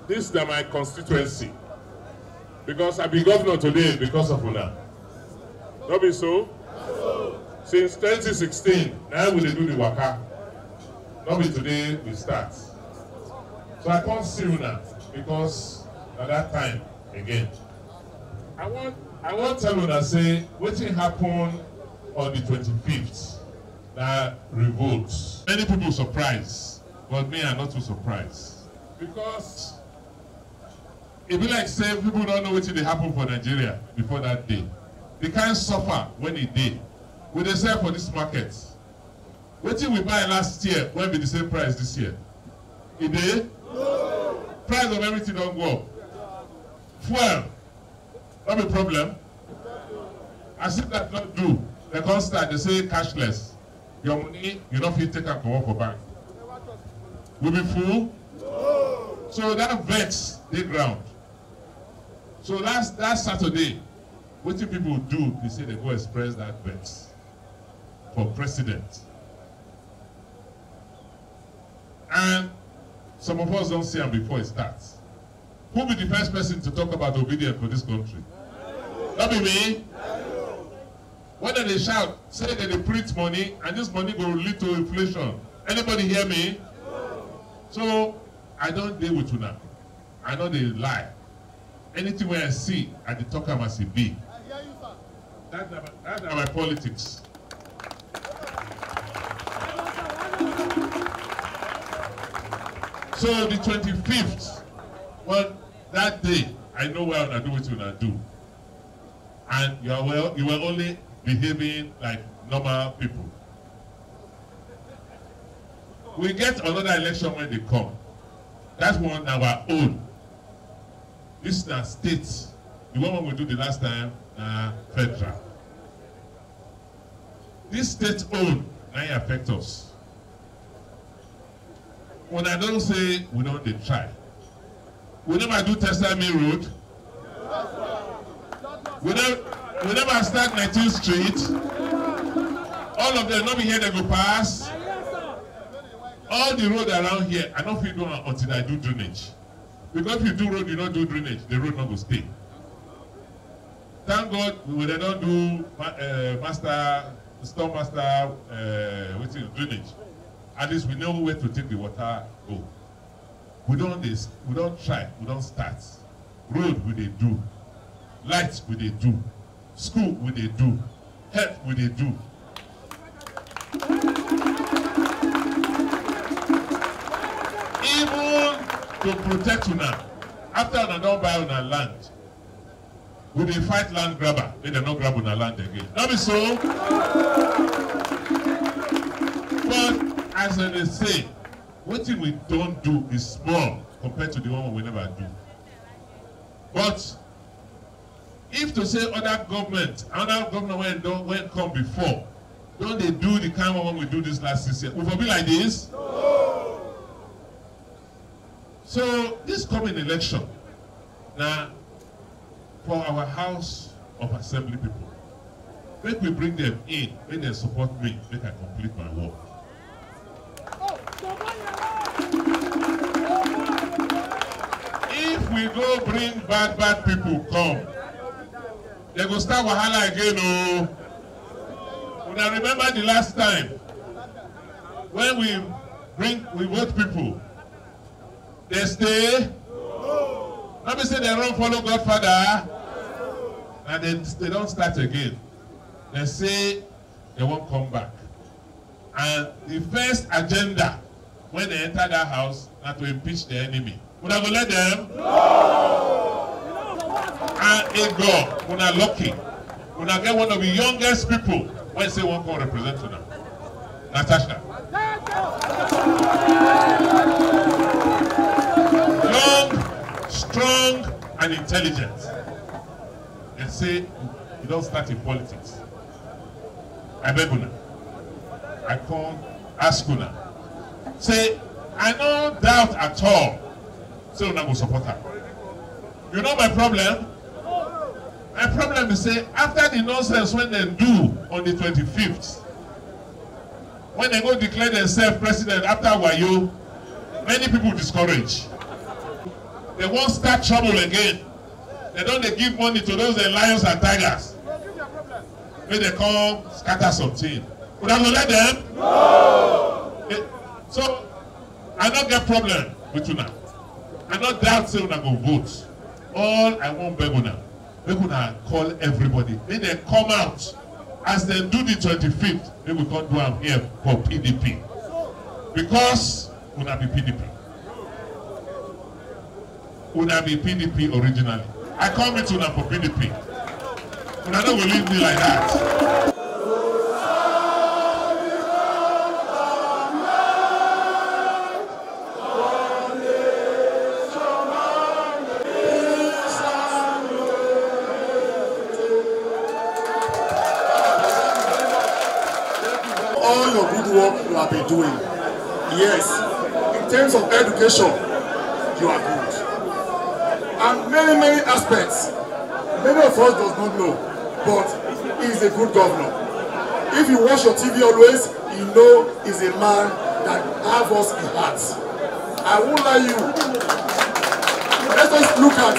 this is my constituency. Because I be governor today because of Una. Not be so? Since 2016, now we do the waka. Not be today we start. So I can't see Una because at that time again. I want to tell Una say what happened on the 25th. That revolts. Many people surprised, but me are not too surprised. Because it be like say people don't know what they happen for Nigeria before that day. They can't suffer when it did. When they sell for this market, what did we buy last year when be the same price this year? It did? No. Price of everything don't go up. Fuel, not a problem. As if that not do, they can't start, they say cashless. Your money, you don't feel take and come up for bank. Will be full? No. So that vex the ground. So last Saturday, what do people do? They say they go express that vex for president. And some of us don't see him before it starts. Who will be the first person to talk about obedience for this country? That be me. When they shout, say that they print money, and this money will lead to inflation. Anybody hear me? So, I don't deal with Una. I know they lie. Anything where I see, I dey talk am as it be. That's not my politics. So, the 25th, well, that day, I know where I do what Una do. And you were only behaving like normal people. We get another election when they come. That's one our own. This is our state. The one we do the last time, federal. This state own now affect us. When I don't say we don't they try. We never do Testament Road. We never start 19th Street. All of them not be here, they go pass. All the road around here, I don't feel going until I do drainage. Because if you do road, you don't do drainage, the road not go stay. Thank God we don't do storm master drainage. At least we know where to take the water go. We don't try, we don't start. Road we they do. Lights we they do. School we they do. Health we they do. Even to protect Una, after Una don't buy Una land, we dey fight land grabber, they don't grab Una land again. Not be so. But as they say, what we don't do is small compared to the one we never do. But if to say other government when come before, don't they do the kind of one we do this last 6 years? Will it be like this? No. So this coming election, now for our House of Assembly people, make we bring them in, make them support me, make I complete my work. If we go bring bad people come, they go start wahala again. Oh, when I remember the last time when we vote people, they stay. Let me say they run follow Godfather, and they don't start again. They say they won't come back. And the first agenda when they enter that house is to impeach the enemy. Would I go let them? No! And a God, when I lucky, when I get one of the youngest people, when say one can represent them. Natasha. Young, strong, and intelligent. They say you don't start in politics. I beg Una. I can't ask Una. Say, I no doubt at all. Say Una go support her. You know my problem? My problem is say after the nonsense when they do on the 25th, when they go declare themselves president after Wayo, many people discourage. They won't start trouble again. They don't give money to those lions and tigers. When they come scatter something. Would I let them? No. So I don't get problem with you now. I don't doubt say una go vote. All I want beg una. They gonna call everybody. Then they come out as they do the 25th. They will come do am here for PDP. Because una be PDP. Una be PDP originally. I come with una for PDP. Una don't will leave me like that. All your good work you have been doing. Yes, in terms of education, you are good. And many aspects, many of us does not know, but he is a good governor. If you watch your TV always, you know he's a man that have us in heart. I won't lie you. Let us look at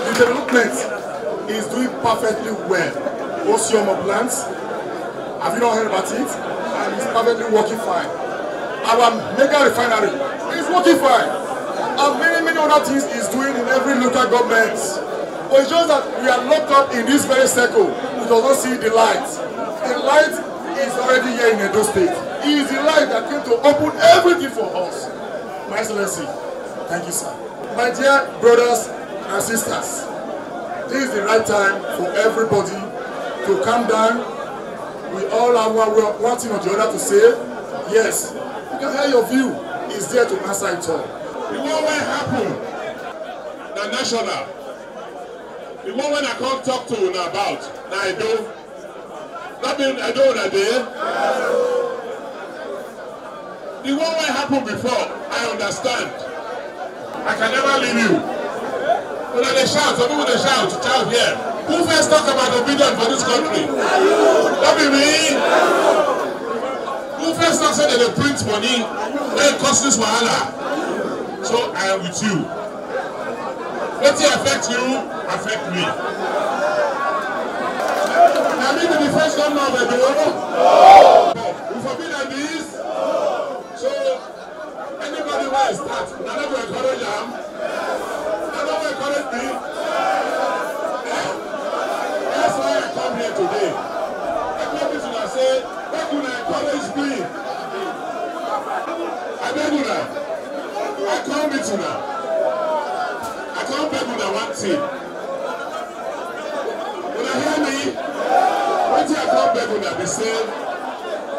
the development. He's doing perfectly well. Ocean plants, have you not heard about it? And it's perfectly working fine. Our mega refinery is working fine. And many other things he's doing in every local government. But it's just that we are locked up in this very circle. We do not see the light. The light is already here in Edo State. He is the light that came to open everything for us. My Excellency, thank you, sir. My dear brothers and sisters, this is the right time for everybody to calm down. We all have one thing or the other to say. Yes, you can hear your view. He's there to answer it all. The one when happen, the national. The one when I can't talk to you about, now I do. Nothing I do that day. The one when happened before, I understand. I can never leave you. But they shout, some people they shout here. Who first talk about obedience for this country? That be me. Who first talk say that they print money, they cost this wahala. So I am with you. Let it affect you, affect me. Now me be the first governor of Edo. We forbid that this. So anybody who will start, I don't will encourage them. I don't will encourage me. That's why I come here today. I come here to say, why could I encourage me? I beg you now. I come here now. I can't beg with one thing. When I hear me, what I can't beg with they say,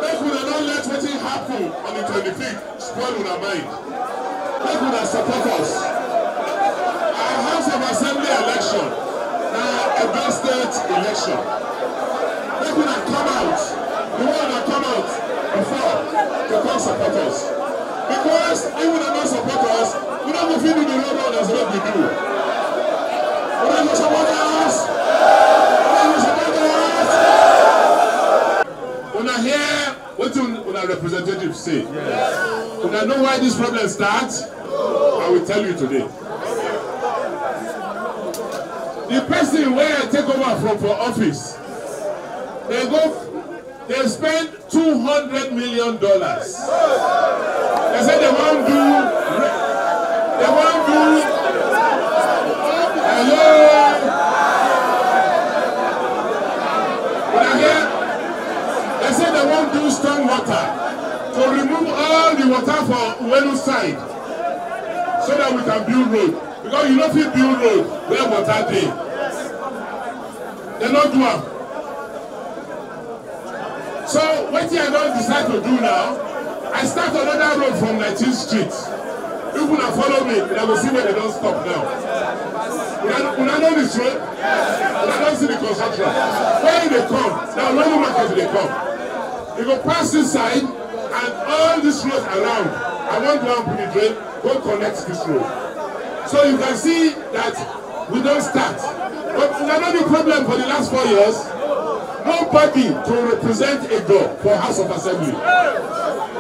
make we not let what happen on the 25th spoil with our mind. Make we support us. Our House of Assembly election, now Edo State election. Make we come out. The one that come out before to come support us. Because even if they don't support us, we don't go feed the road as what we do. We don't go support us. We don't go support us. When I hear what our representatives say, when I know why this problem starts, I will tell you today. The person where I take over from for office, they spend $200 million. They say they won't do. Hello. When I hear, they say they won't do storm water to remove all the water from Uwenu side so that we can build road. Because you don't feel build road where water dey. They don't do it. So what I don't decide to do now, I start another road from 19th Street. People that follow me, they will see where they don't stop now. When I know this road, when I don't see the construction, where they come, now no market they come. They go pass this side, and all this road around, I want to put the drain, go connect this road. So you can see that we don't start. But another problem for the last 4 years, nobody to represent Edo for House of Assembly.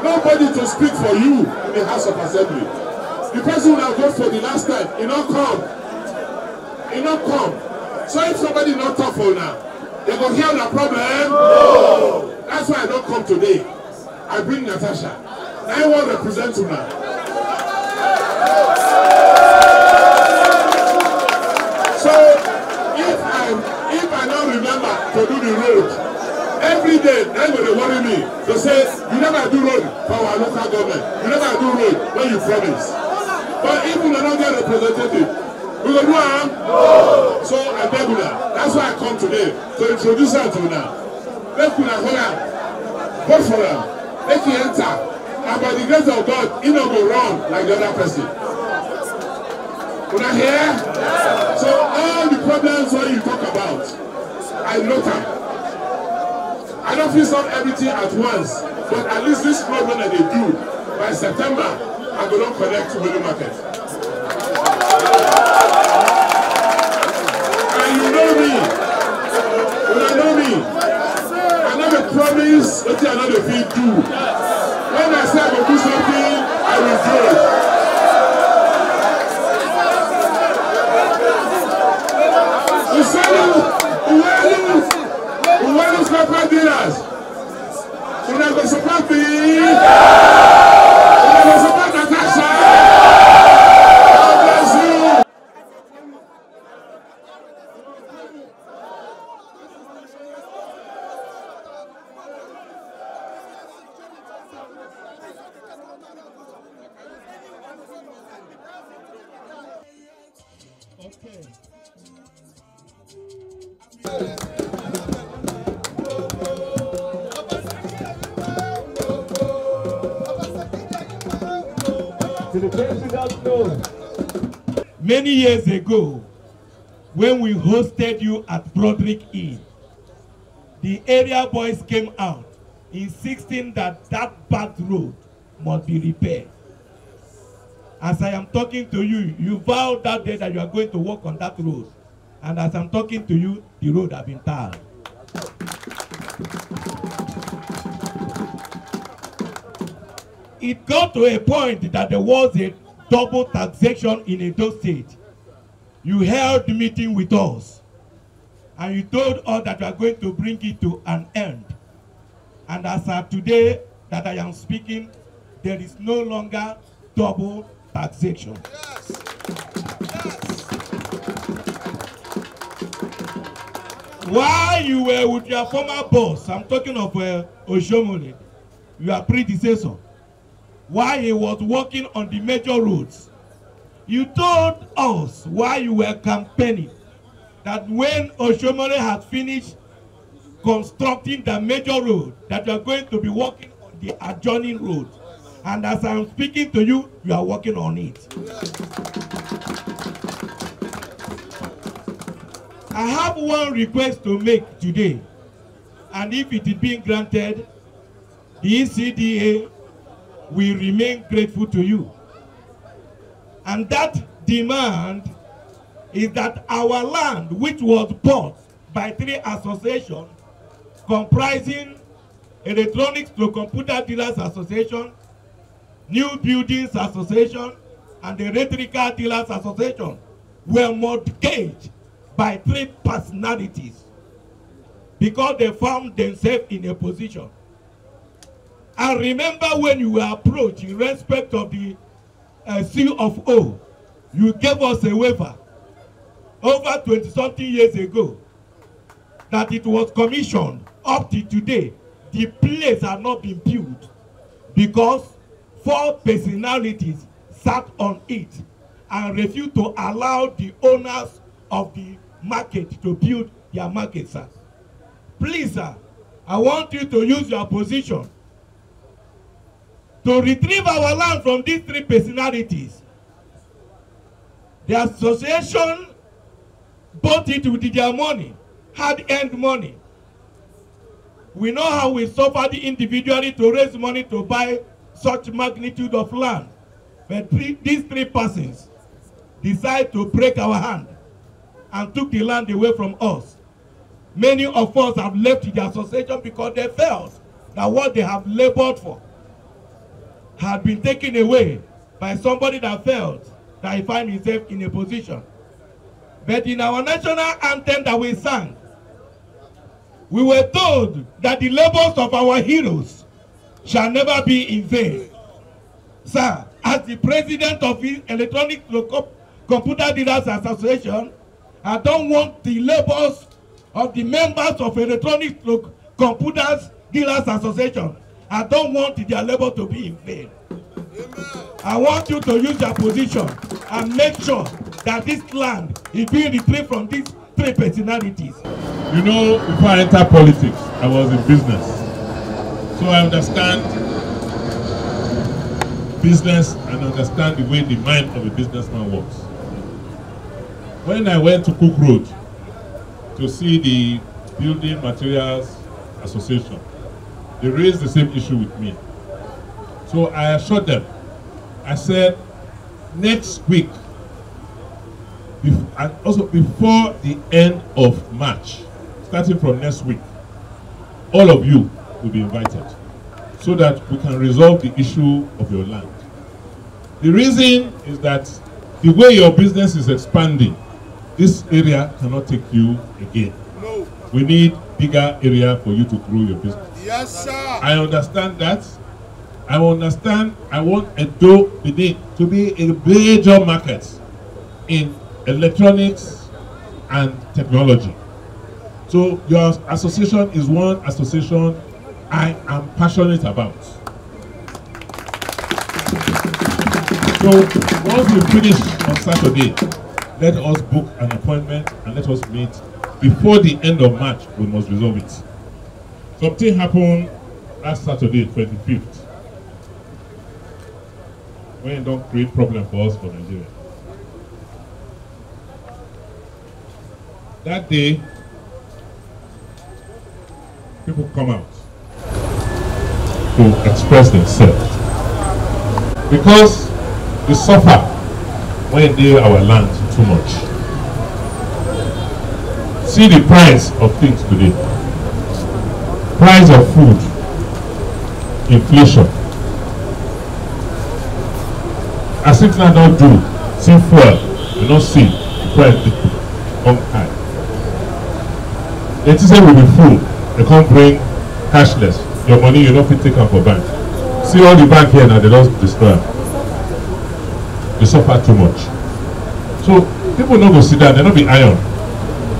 Nobody to speak for you in the House of Assembly. The person who voted for the last time, he not come. He not come. So if somebody not talk for now, they go hear the problem. No. That's why I don't come today. I bring Natasha. I want to represent you now. So if I don't remember to do the road, every day they will worry me. They say you never do road for our local government. You never do road when you promise. But if we don't get representative, we will do am. So I beg you now. That's why I come today to introduce her to you now. Make you hold am, vote for am, make you enter, and by the grace of God, he no go wrong like the other person. Una hear? So all the problems what you talk about, I know them. I don't feel solve everything at once, but at least this problem that they do by September, I go not connect to the market. And you know me. You know me. I never promise what I know the feel do. When I say I will do something, I will do it. Uwalu support dealers. Una go support me. Una go support Natasha. God bless you. Okay. To the president, no. Many years ago, when we hosted you at Broderick Inn, the area boys came out insisting that that bad road must be repaired. As I am talking to you, you vowed that day that you are going to work on that road. And as I'm talking to you, the road has been tarred. It got to a point that there was a double taxation in Edo State. You held a meeting with us, and you told us that you are going to bring it to an end. And as of today that I am speaking, there is no longer double taxation. Yes. Yes. While you were with your former boss, I'm talking of Oshomole, your predecessor, while he was working on the major roads, you told us while you were campaigning that when Oshomole has finished constructing the major road, that you are going to be working on the adjoining road. And as I'm speaking to you, you are working on it. I have one request to make today, and if it is being granted, the ECDA will remain grateful to you. And that demand is that our land, which was bought by 3 associations comprising Electronics to Computer Dealers Association, New Buildings Association, and the Electrical Dealers Association, were mortgaged by 3 personalities because they found themselves in a position. I remember when you were approached in respect of the C of O, you gave us a waiver over 20-something years ago that it was commissioned. Up to today, the place has not been built because 4 personalities sat on it and refused to allow the owners of the market to build their market, sir. Please, sir, I want you to use your position to retrieve our land from these 3 personalities. The association bought it with their money, hard-earned money. We know how we suffered individually to raise money to buy such magnitude of land. But these 3 persons decided to break our hand and took the land away from us. Many of us have left the association because they felt that what they have labored for had been taken away by somebody that felt that he found himself in a position. But in our national anthem that we sang, we were told that the labors of our heroes shall never be in vain. Sir, as the president of the Electronic Computer Dealers Association, I don't want the labors of the members of Electronic Computers Dealers Association. I don't want their labor to be in vain. I want you to use your position and make sure that this land is being retrieved from these three personalities. You know, before I entered politics, I was in business. So I understand business and understand the way the mind of a businessman works. When I went to Cook Road to see the Building Materials Association, they raised the same issue with me. So I assured them, I said, next week, and also before the end of March, starting from next week, all of you will be invited so that we can resolve the issue of your land. The reason is that the way your business is expanding, this area cannot take you again. No. We need bigger area for you to grow your business. Yes, sir. I understand that. I understand. I want Edo to be a major market in electronics and technology. So your association is one association I am passionate about. So once we finish on Saturday, let us book an appointment and let us meet before the end of March. We must resolve it. Something happened last Saturday, 25th, when it don't create problem for us for Nigeria. That day, people come out to express themselves because we suffer when they our land too much. See the price of things today. Price of food, inflation. As if I don't do, see fuel, you don't see the price on high. They say we be full, they can't bring cashless. Your money you don't fit take out for bank. See all the bank here now, they don't destroy. They suffer too much. So people don't go sit down, they don't be iron.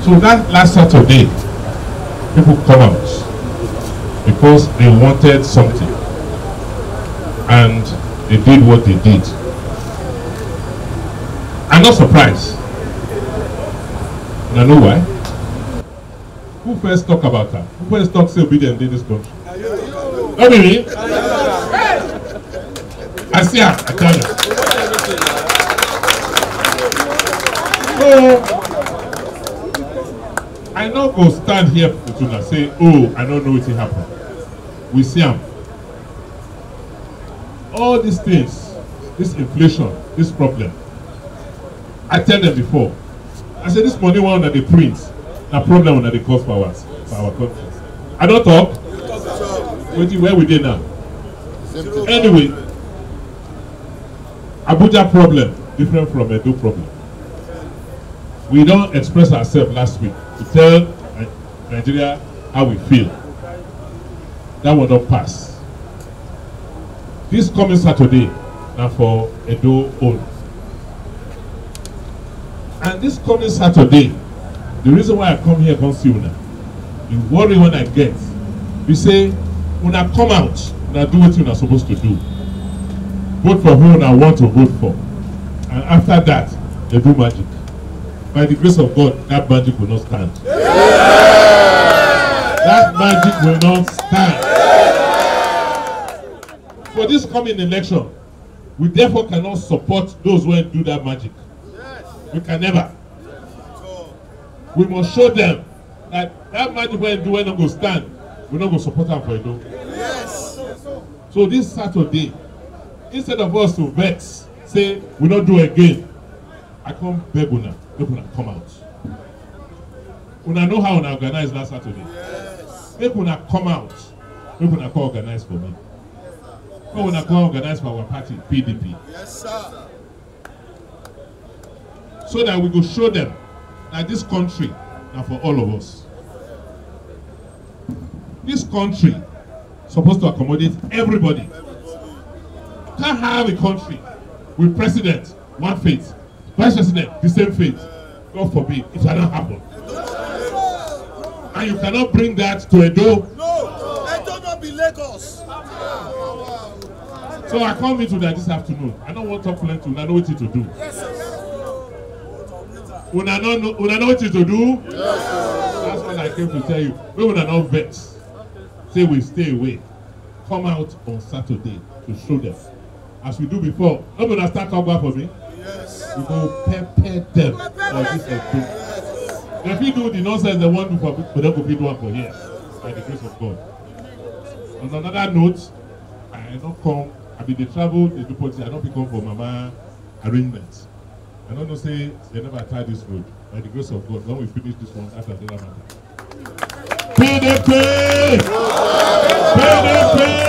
So that last Saturday, people come out because they wanted something and they did what they did. I'm not surprised. And I know why. Who first talk about that? Who first talk say obedient in this country? Not me. I see her, I tell you. So I not go stand here and say, oh, I don't know what happened. We see them. All these things, this inflation, this problem. I tell them before. I said this money one that they print, a problem that they cause for our country. I don't talk. Where we did now? Anyway, Abuja problem different from Edo problem. We don't express ourselves last week to tell Nigeria how we feel. That will not pass. This coming Saturday now for Edo own. And this coming Saturday, the reason why I come here come see una, the worry when I get, we say, una come out, una do what una supposed to do. Vote for who una want to vote for. And after that, they do magic. By the grace of God, that magic will not stand. Yeah! That magic will not stand. Yeah! For this coming election, we therefore cannot support those who do that magic. We can never. We must show them that that magic when do not go stand, we're not going to support them for it. Yes. So this Saturday, instead of us to vex, say we not do again, I come beg una, make una come out. Una know how una organize last Saturday. Yes. Make una come out, make una come organize for me. We want to go organize for our party, PDP. Yes, sir. So that we go show them that this country now for all of us. This country is supposed to accommodate everybody. Can't have a country with president, one faith, vice president, the same faith. God forbid, it cannot happen. And you cannot bring that to Edo. No, Edo not be Lagos. So I come into that this afternoon. I don't want to talk plenty, I know what to do. Yes, sir. Una know what to do? Yes, that's what I came to tell you. We will not vex. Say we stay away. Come out on Saturday to show them. As we do before. I'm going to start talking for me. Yes. We go prepare them for this and if you do the nonsense they want to for them to be one for here. By the grace of God. On another note, I don't come, I mean they travel, they do politics, I don't become for mama arrangements. I don't know say they never tried this road. By the grace of God, when we finish this one after the matter. PDP! PDP!